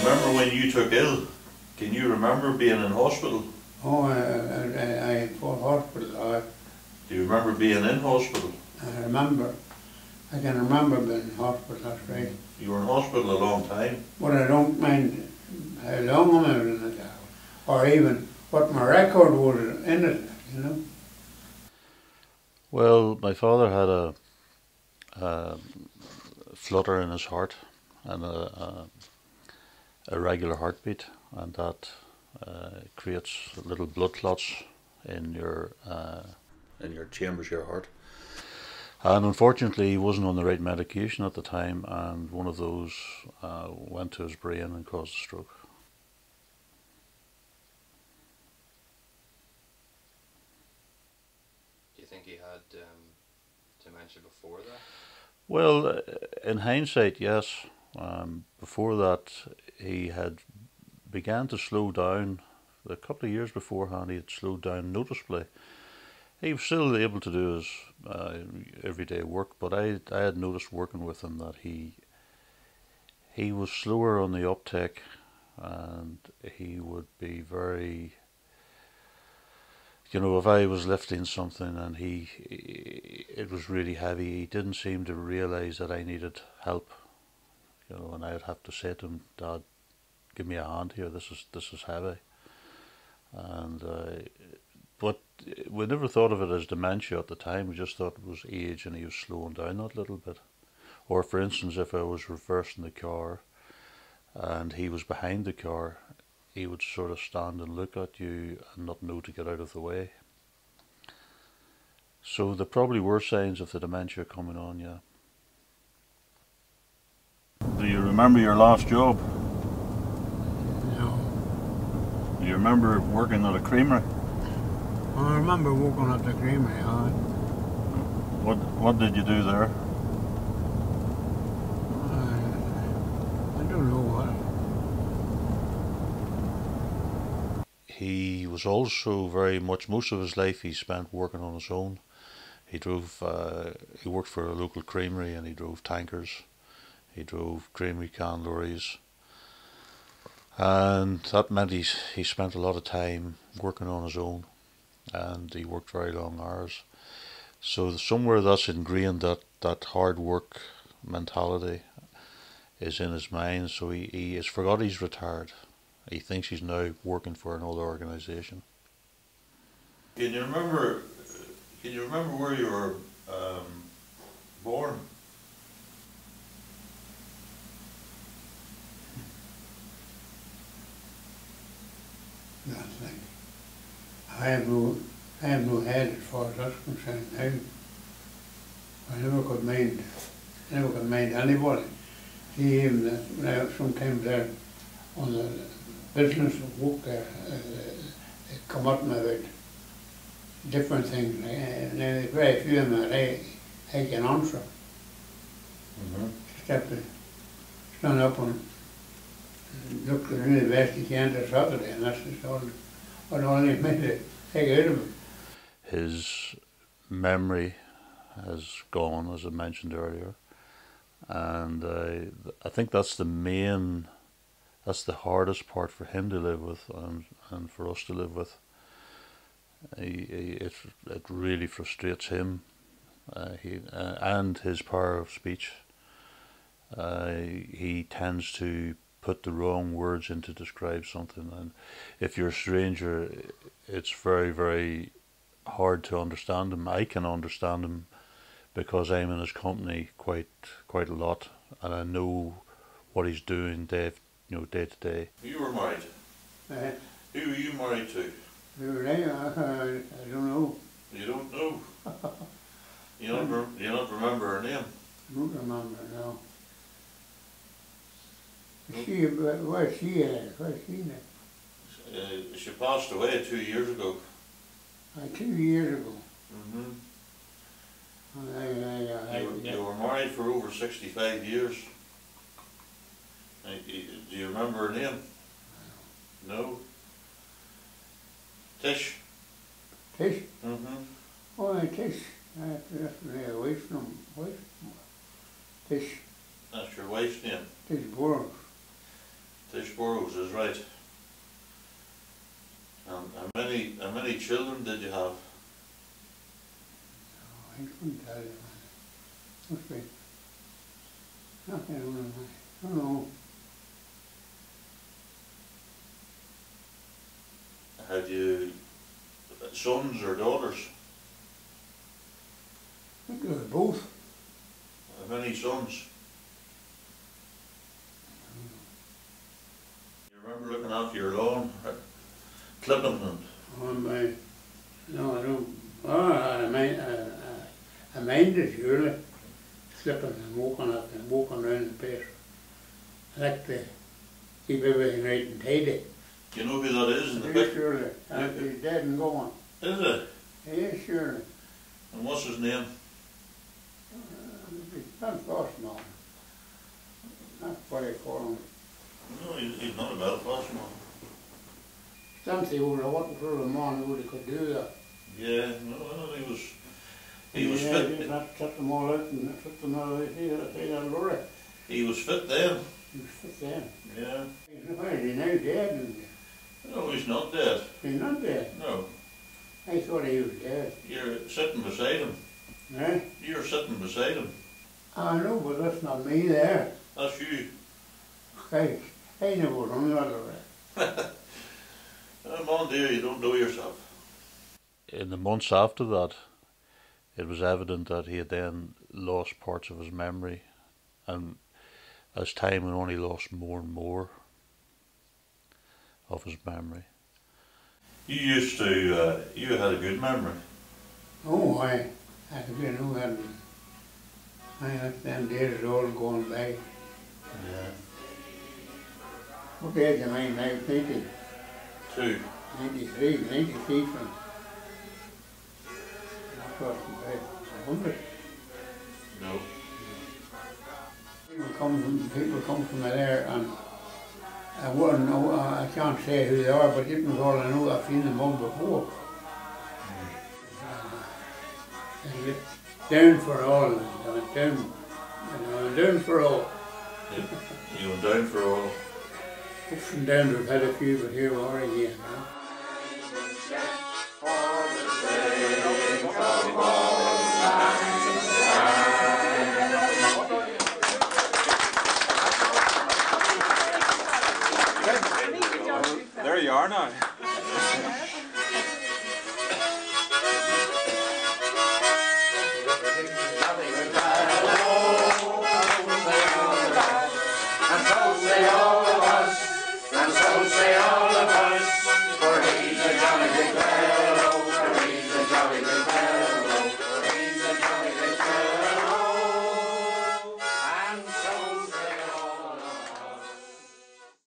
remember when you took ill? Can you remember being in hospital? Oh, I for hospital. Do you remember being in hospital? I remember. I can remember being in hospital, that's right. You were in hospital a long time. But I don't mind how long I was in it, or even what my record was in it, you know. Well, my father had a flutter in his heart and a irregular heartbeat, and that creates little blood clots in your chambers, your heart. And unfortunately, he wasn't on the right medication at the time, and one of those went to his brain and caused a stroke. Do you think he had dementia before that? Well, in hindsight, yes. Before that, he had began to slow down. A couple of years beforehand, he had slowed down noticeably. He was still able to do his everyday work, but I had noticed working with him that he was slower on the uptake, and he would be very, if I was lifting something and it was really heavy, he didn't seem to realise that I needed help, and I'd have to say to him, "Dad, give me a hand here, this is heavy." And but we never thought of it as dementia at the time. We just thought it was age and he was slowing down that little bit. Or for instance, if I was reversing the car and he was behind the car, he would sort of stand and look at you and not know to get out of the way. So there probably were signs of the dementia coming on, yeah. Do you remember your last job? No. Do you remember working at a creamery? I remember working at the creamery, What did you do there? I don't know what. He was also very much, most of his life he spent working on his own. He worked for a local creamery and he drove tankers. He drove creamery can lorries. And that meant he spent a lot of time working on his own, and he worked very long hours. So somewhere that's ingrained, that hard work mentality is in his mind. So he has forgot he's retired. He thinks he's now working for another organisation. Can you remember where you were born? Nothing. I have no head as far as that's concerned now. I never could mind anybody. See, even when I sometimes there on the business work there, they come up to me about different things, and there's very few of them that I can answer. Just have to stand up and look to do the best you can to Saturday, and that's just all I made to take out of him. His memory has gone, as I mentioned earlier, and I think that's the hardest part for him to live with, and for us to live with. It really frustrates him, and his power of speech. He tends to put the wrong words in to describe something, and if you're a stranger, it's very, very hard to understand him. I can understand him because I'm in his company quite a lot, and I know what he's doing day to day. You were married. Who were you married to? I don't know. You don't know. You don't remember her name. I don't remember now. Where's she now? She passed away 2 years ago. 2 years ago. You were married for over 65 years. Do you remember her name? No. Tish? Tish? Mm-hmm. Tish. That's my wife's name. Tish. That's your wife's name? Tish Burrows. Two sparrows is right. How many children did you have? I couldn't tell you, man. Must be, I don't know. Had you sons or daughters? I think they were both. How many sons? You remember looking after your lawn, clipping and... No, I don't. Oh, I mind it, surely. Slipping and walking up and walking around the place. I like to keep everything right and tidy. Do you know who that is in the Yes, picture? surely. He's dead and gone. Is it? Yes, surely. And what's his name? Belfast man. That's what I call him. No, he's not a Belfast man. Something over what sort of man who could do that. Yeah, no, he was Yeah, fit. just have to set them all out and set them all out here, that lorry. He was fit then. He was fit then. Yeah. He's now dead, and No, he's not dead. he's not dead. No. I thought he was dead. You're sitting beside him. Eh? You're sitting beside him. I know, but that's not me there. That's you. I never done that already. Come on, dear, you don't know yourself. In the months after that, it was evident that he had then lost parts of his memory, and as time went on, he lost more and more of his memory. You used to, you had a good memory. Oh, I you know that. I like them days all going by. Yeah. What age am I now? 90, 2. 93, 93 from. That's what I'm 100. No. People come from there, and I wouldn't know, I can't say who they are, but you can all I know I've seen them all before. And get down for all, and I went down, down for all. You went down for all. Ups and downs, we've had a few, but here we are again, There you are now.